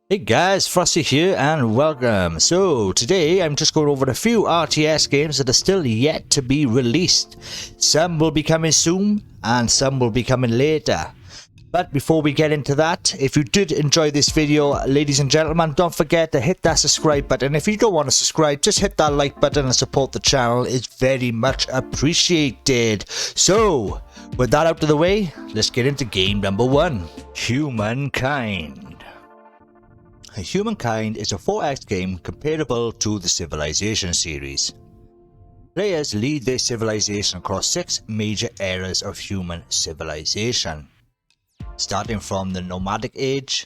Hey guys, Frosty here and welcome. So today I'm just going over a few RTS games that are still yet to be released. Some will be coming soon and some will be coming later. But before we get into that, if you did enjoy this video, ladies and gentlemen, don't forget to hit that subscribe button. If you don't want to subscribe, just hit that like button and support the channel. It's very much appreciated. So with that out of the way, let's get into game number 1, Humankind. Humankind is a 4X game comparable to the Civilization series. Players lead their civilization across 6 major eras of human civilization, starting from the nomadic age,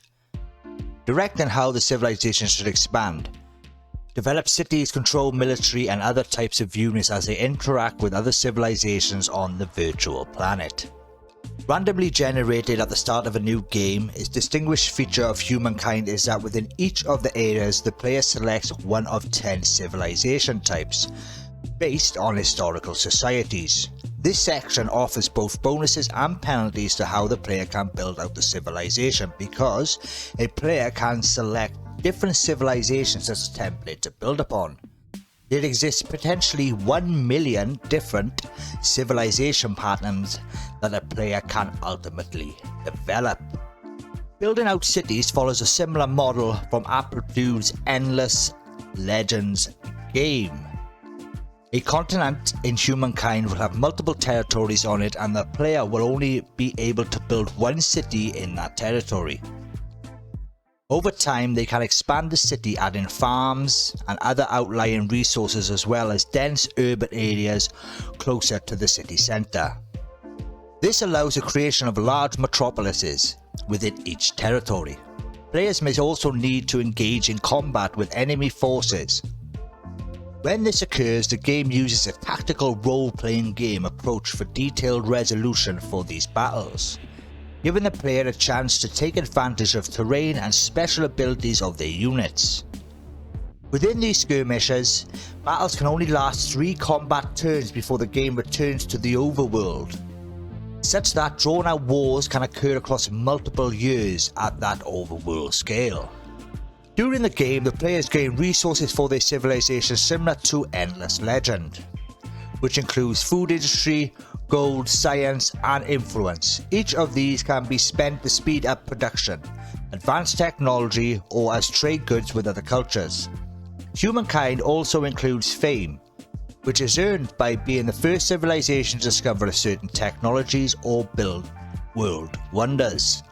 directing how the civilization should expand, develop cities, control military and other types of units as they interact with other civilizations on the virtual planet. Randomly generated at the start of a new game, its distinguished feature of Humankind is that within each of the eras the player selects one of 10 civilization types, based on historical societies. This section offers both bonuses and penalties to how the player can build out the civilization, because a player can select different civilizations as a template to build upon. There exists potentially 1 million different civilization patterns that a player can ultimately develop. Building out cities follows a similar model from Apple II's Endless Legends game. A continent in Humankind will have multiple territories on it, and the player will only be able to build one city in that territory. Over time, they can expand the city, adding farms and other outlying resources as well as dense urban areas closer to the city centre. This allows the creation of large metropolises within each territory. Players may also need to engage in combat with enemy forces. When this occurs, the game uses a tactical role-playing game approach for detailed resolution for these battles, giving the player a chance to take advantage of terrain and special abilities of their units. Within these skirmishes, battles can only last 3 combat turns before the game returns to the overworld, such that drawn-out wars can occur across multiple years at that overworld scale. During the game, the players gain resources for their civilization similar to Endless Legend, which includes food industry, gold, science and influence. Each of these can be spent to speed up production, advanced technology or as trade goods with other cultures. Humankind also includes fame, which is earned by being the first civilization to discover certain technologies or build world wonders.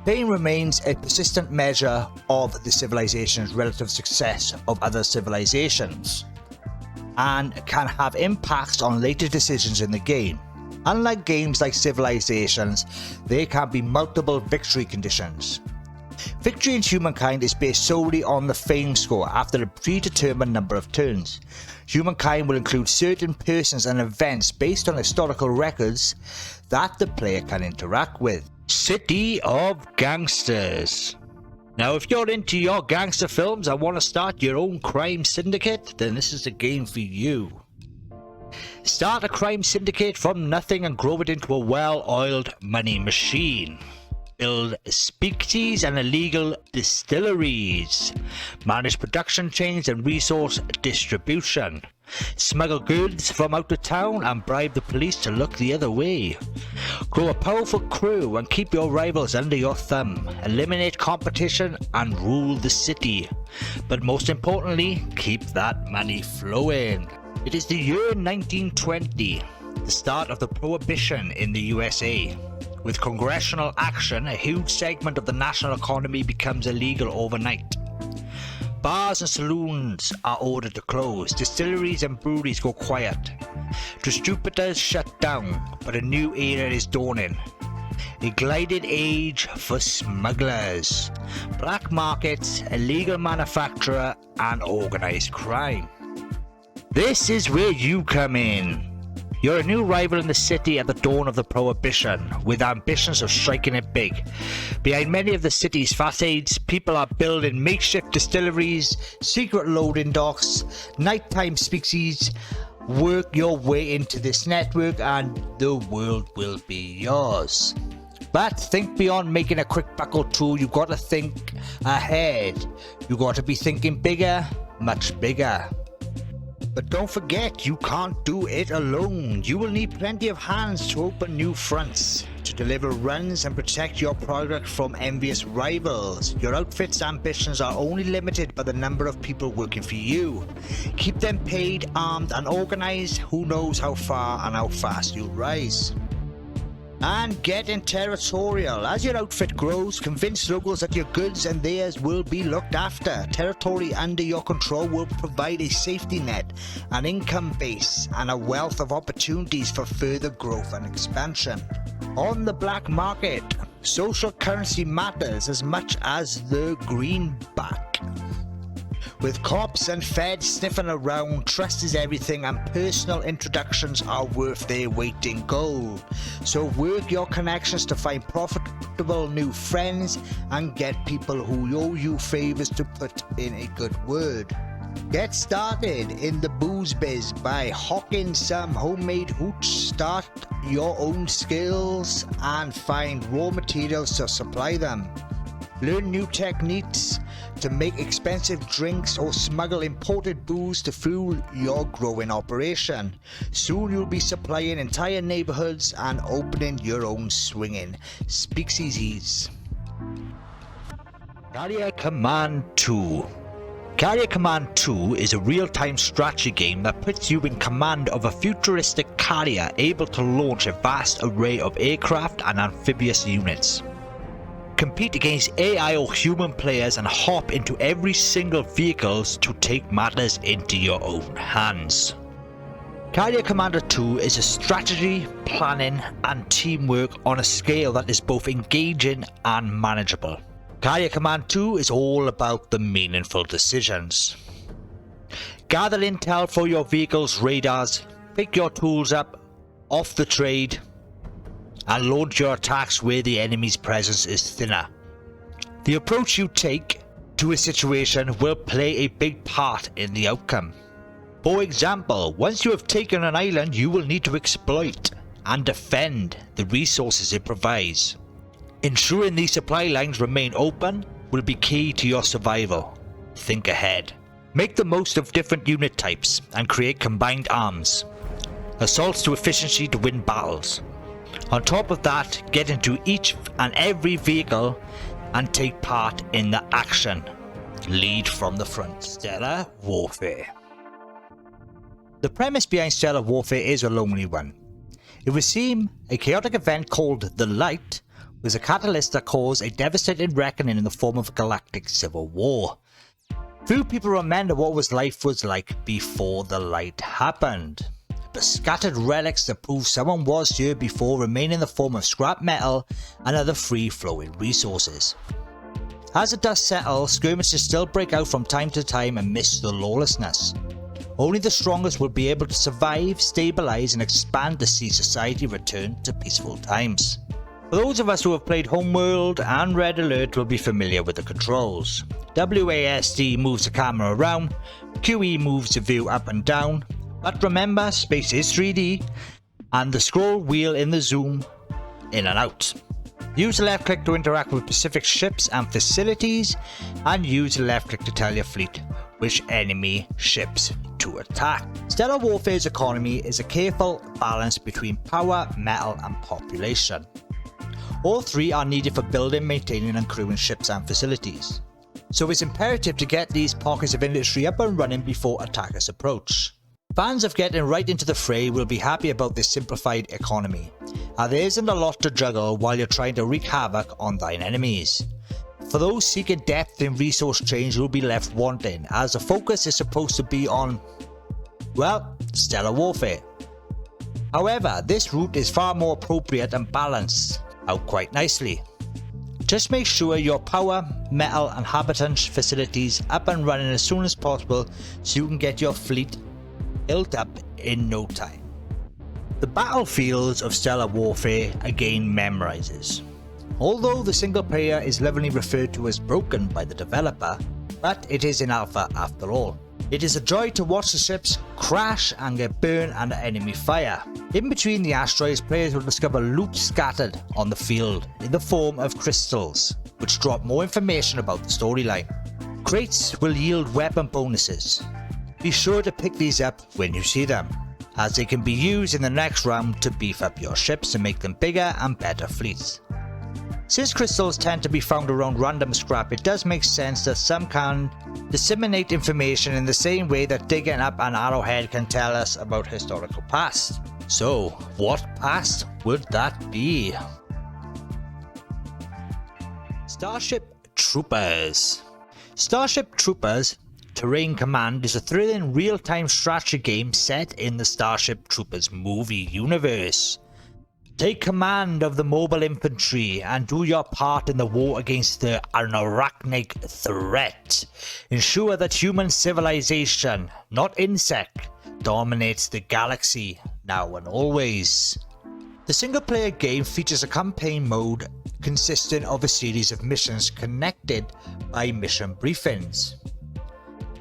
Fame remains a persistent measure of the civilization's relative success of other civilizations, and can have impacts on later decisions in the game. Unlike games like Civilizations, there can be multiple victory conditions. Victory in Humankind is based solely on the fame score after a predetermined number of turns. Humankind will include certain persons and events based on historical records that the player can interact with. City of Gangsters. Now, if you're into your gangster films and want to start your own crime syndicate, then this is the game for you. Start a crime syndicate from nothing and grow it into a well-oiled money machine. Build speakeasies and illegal distilleries. Manage production chains and resource distribution. Smuggle goods from out of town and bribe the police to look the other way. Grow a powerful crew and keep your rivals under your thumb. Eliminate competition and rule the city. But most importantly, keep that money flowing. It is the year 1920, the start of the Prohibition in the USA. With congressional action, a huge segment of the national economy becomes illegal overnight. Bars and saloons are ordered to close, distilleries and breweries go quiet. Distributors shut down, but a new era is dawning. A glided age for smugglers, black markets, illegal manufacture and organised crime. This is where you come in. You're a new rival in the city at the dawn of the Prohibition, with ambitions of striking it big. Behind many of the city's facades, people are building makeshift distilleries, secret loading docks, nighttime speakeasies. Work your way into this network and the world will be yours. But think beyond making a quick buck or two. You've got to think ahead. You've got to be thinking bigger, much bigger. But don't forget, you can't do it alone. You will need plenty of hands to open new fronts, to deliver runs and protect your product from envious rivals. Your outfit's ambitions are only limited by the number of people working for you. Keep them paid, armed and organized. Who knows how far and how fast you'll rise. And getting territorial. As your outfit grows, convince locals that your goods and theirs will be looked after. Territory under your control will provide a safety net, an income base, and a wealth of opportunities for further growth and expansion. On the black market, social currency matters as much as the greenback. With cops and feds sniffing around, trust is everything and personal introductions are worth their weight in gold. So work your connections to find profitable new friends and get people who owe you favours to put in a good word. Get started in the booze biz by hawking some homemade hooch, start your own skills and find raw materials to supply them. Learn new techniques to make expensive drinks or smuggle imported booze to fuel your growing operation. Soon you'll be supplying entire neighborhoods and opening your own swinging speakeasies. Carrier Command 2. Carrier Command 2 is a real-time strategy game that puts you in command of a futuristic carrier able to launch a vast array of aircraft and amphibious units. Compete against AI or human players and hop into every single vehicle to take matters into your own hands. Carrier Commander 2 is a strategy, planning and teamwork on a scale that is both engaging and manageable. Carrier Command 2 is all about the meaningful decisions. Gather intel for your vehicle's radars, pick your tools up off the trade, and launch your attacks where the enemy's presence is thinner. The approach you take to a situation will play a big part in the outcome. For example, once you have taken an island, you will need to exploit and defend the resources it provides. Ensuring these supply lines remain open will be key to your survival. Think ahead. Make the most of different unit types and create combined arms. Assaults to efficiency to win battles. On top of that, get into each and every vehicle and take part in the action. Lead from the front. Stellar Warfare. The premise behind Stellar Warfare is a lonely one. It would seem a chaotic event called The Light was a catalyst that caused a devastating reckoning in the form of a galactic civil war. Few people remember what life was like before the light happened. But scattered relics that prove someone was here before remain in the form of scrap metal and other free-flowing resources. As the dust settles, skirmishes still break out from time to time amidst the lawlessness. Only the strongest will be able to survive, stabilize and expand to see society return to peaceful times. For those of us who have played Homeworld and Red Alert will be familiar with the controls. WASD moves the camera around, QE moves the view up and down, but remember, space is 3D, and the scroll wheel in the zoom in and out. Use the left click to interact with specific ships and facilities, and use the left click to tell your fleet which enemy ships to attack. Stellar Warfare's economy is a careful balance between power, metal and population. All three are needed for building, maintaining and crewing ships and facilities. So it's imperative to get these pockets of industry up and running before attackers approach. Fans of getting right into the fray will be happy about this simplified economy, and there isn't a lot to juggle while you're trying to wreak havoc on thine enemies. For those seeking depth in resource change, you'll be left wanting, as the focus is supposed to be on, well, Stellar Warfare. However, this route is far more appropriate and balanced out quite nicely. Just make sure your power, metal and habitant facilities up and running as soon as possible so you can get your fleet built up in no time. The battlefields of Stellar Warfare again memorizes. Although the single player is lovingly referred to as broken by the developer, but it is in alpha after all. It is a joy to watch the ships crash and get burned under enemy fire. In between the asteroids, players will discover loot scattered on the field in the form of crystals, which drop more information about the storyline. Crates will yield weapon bonuses. Be sure to pick these up when you see them, as they can be used in the next round to beef up your ships and make them bigger and better fleets. Since crystals tend to be found around random scrap, it does make sense that some can disseminate information in the same way that digging up an arrowhead can tell us about historical past. So, what past would that be? Starship Troopers. Starship Troopers Terrain Command is a thrilling real-time strategy game set in the Starship Troopers movie universe. Take command of the mobile infantry and do your part in the war against the arachnic threat. Ensure that human civilization, not insect, dominates the galaxy now and always. The single-player game features a campaign mode consisting of a series of missions connected by mission briefings.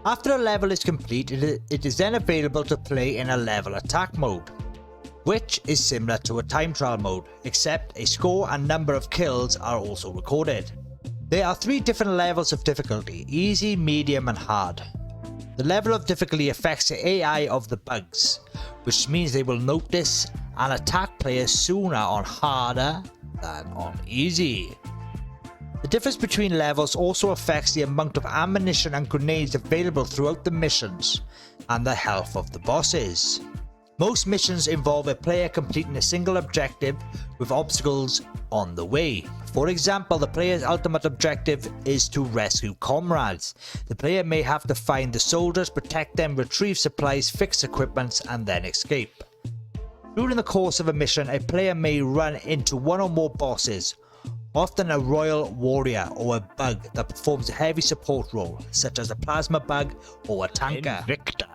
After a level is complete, it is then available to play in a level attack mode, which is similar to a time trial mode, except a score and number of kills are also recorded. There are 3 different levels of difficulty: easy, medium and hard. The level of difficulty affects the AI of the bugs, which means they will notice and attack players sooner on harder than on easy. The difference between levels also affects the amount of ammunition and grenades available throughout the missions and the health of the bosses. Most missions involve a player completing a single objective with obstacles on the way. For example, the player's ultimate objective is to rescue comrades. The player may have to find the soldiers, protect them, retrieve supplies, fix equipment, and then escape. During the course of a mission, a player may run into one or more bosses, often a royal warrior or a bug that performs a heavy support role, such as a plasma bug or a tanker. Victor.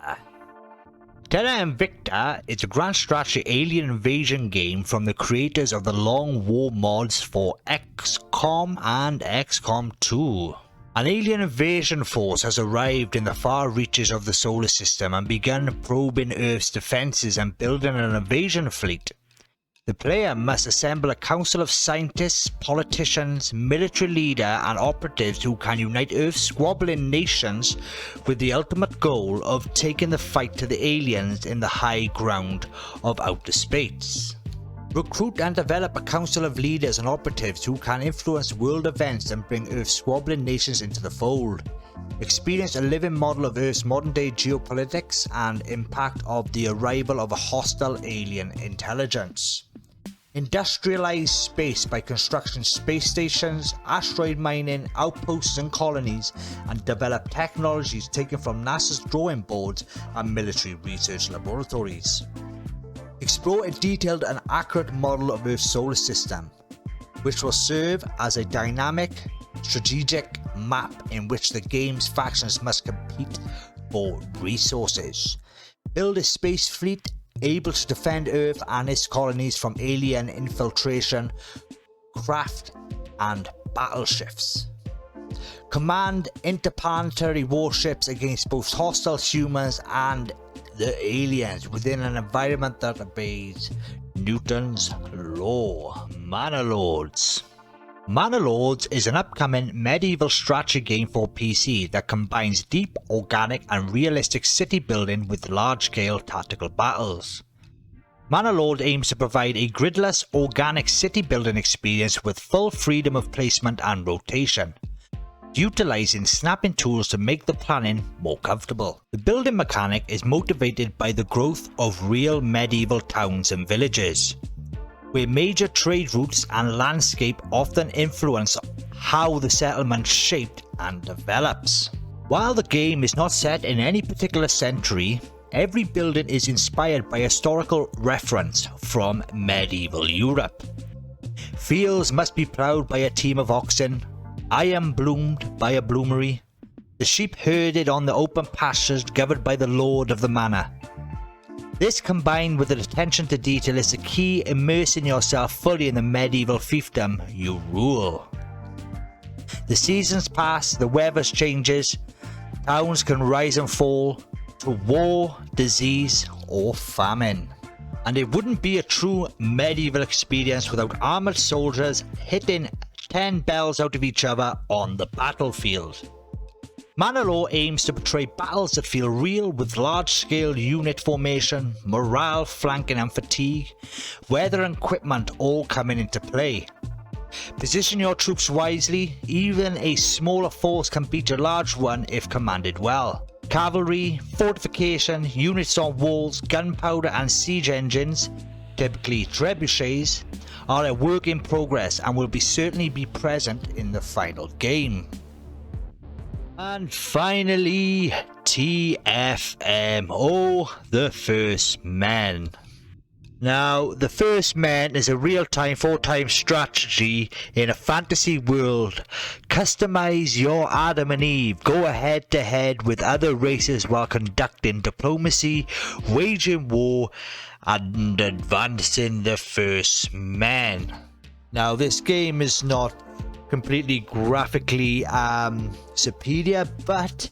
Terra Victor is a grand strategy alien invasion game from the creators of the Long War mods for XCOM and XCOM 2. An alien invasion force has arrived in the far reaches of the solar system and begun probing Earth's defences and building an invasion fleet. The player must assemble a council of scientists, politicians, military leaders and operatives who can unite Earth's squabbling nations with the ultimate goal of taking the fight to the aliens in the high ground of outer space. Recruit and develop a council of leaders and operatives who can influence world events and bring Earth's squabbling nations into the fold. Experience a living model of Earth's modern day geopolitics and impact of the arrival of a hostile alien intelligence. Industrialize space by constructing space stations, asteroid mining, outposts and colonies, and develop technologies taken from NASA's drawing boards and military research laboratories. Explore a detailed and accurate model of Earth's solar system, which will serve as a dynamic, strategic map in which the game's factions must compete for resources. Build a space fleet able to defend Earth and its colonies from alien infiltration, craft and battleships. Command interplanetary warships against both hostile humans and the aliens within an environment that obeys Newton's law. Manaloads. Manaloads is an upcoming medieval strategy game for PC that combines deep, organic and realistic city building with large-scale tactical battles. Manaloads aims to provide a gridless, organic city building experience with full freedom of placement and rotation, utilizing snapping tools to make the planning more comfortable. The building mechanic is motivated by the growth of real medieval towns and villages, where major trade routes and landscape often influence how the settlement shaped and develops. While the game is not set in any particular century, every building is inspired by historical reference from medieval Europe. Fields must be ploughed by a team of oxen, iron bloomed by a bloomery, the sheep herded on the open pastures governed by the lord of the manor. This, combined with the attention to detail, is the key, immersing yourself fully in the medieval fiefdom you rule. The seasons pass, the weather changes, Towns can rise and fall to war, disease, or famine. And it wouldn't be a true medieval experience without armoured soldiers hitting 10 bells out of each other on the battlefield. Manaloads aims to portray battles that feel real with large-scale unit formation, morale, flanking and fatigue, weather and equipment all coming into play. Position your troops wisely, even a smaller force can beat a large one if commanded well. Cavalry, fortification, units on walls, gunpowder and siege engines, typically trebuchets, are a work in progress and will certainly be present in the final game. And finally, TFM, the First Men. Now, the First Men is a real-time 4-time strategy in a fantasy world. Customize your Adam and Eve, go head-to-head with other races while conducting diplomacy, waging war, and advancing the First Men. Now, this game is not completely graphically superior, but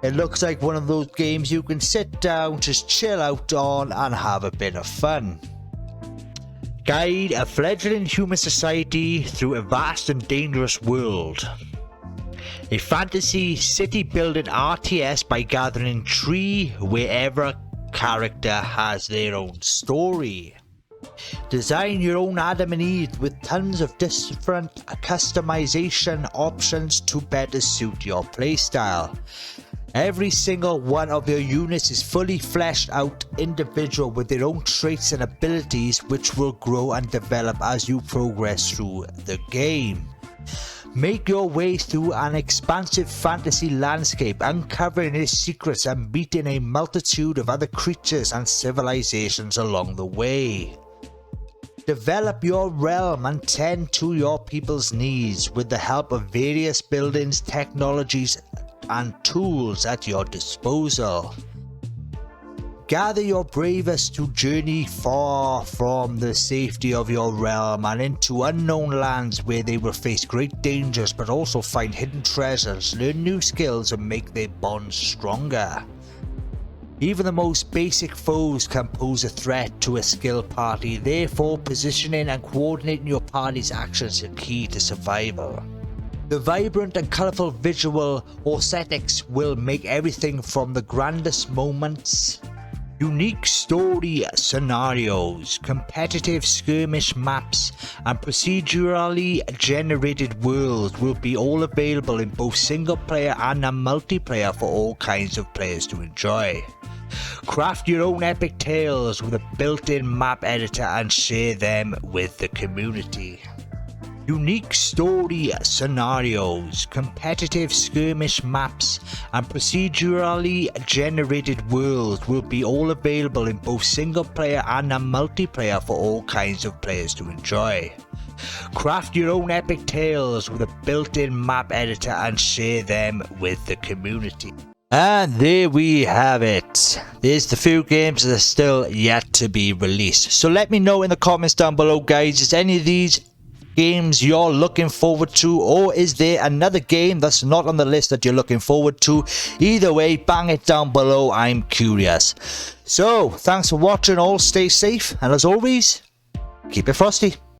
it looks like one of those games you can sit down, just chill out on and have a bit of fun. Guide a fledgling human society through a vast and dangerous world. A fantasy city building RTS by gathering tree wherever character has their own story. Design your own Adam and Eve with tons of different customization options to better suit your playstyle. Every single one of your units is fully fleshed out individual with their own traits and abilities, which will grow and develop as you progress through the game. Make your way through an expansive fantasy landscape, uncovering its secrets and meeting a multitude of other creatures and civilizations along the way. Develop your realm and tend to your people's needs with the help of various buildings, technologies, and tools at your disposal. Gather your bravest to journey far from the safety of your realm and into unknown lands where they will face great dangers but also find hidden treasures, learn new skills and make their bonds stronger. Even the most basic foes can pose a threat to a skill party, therefore positioning and coordinating your party's actions is key to survival. The vibrant and colourful visual aesthetics will make everything from the grandest moments, unique story scenarios, competitive skirmish maps and procedurally generated worlds will be all available in both single player and multiplayer for all kinds of players to enjoy. Craft your own epic tales with a built-in map editor and share them with the community. Unique story scenarios, competitive skirmish maps and procedurally generated worlds will be all available in both single player and multiplayer for all kinds of players to enjoy. Craft your own epic tales with a built-in map editor and share them with the community. And there we have it. There's the few games that are still yet to be released. So let me know in the comments down below, guys, is any of these games you're looking forward to, or is there another game that's not on the list that you're looking forward to? Either way, bang it down below, I'm curious. So thanks for watching, all stay safe, and as always, keep it frosty.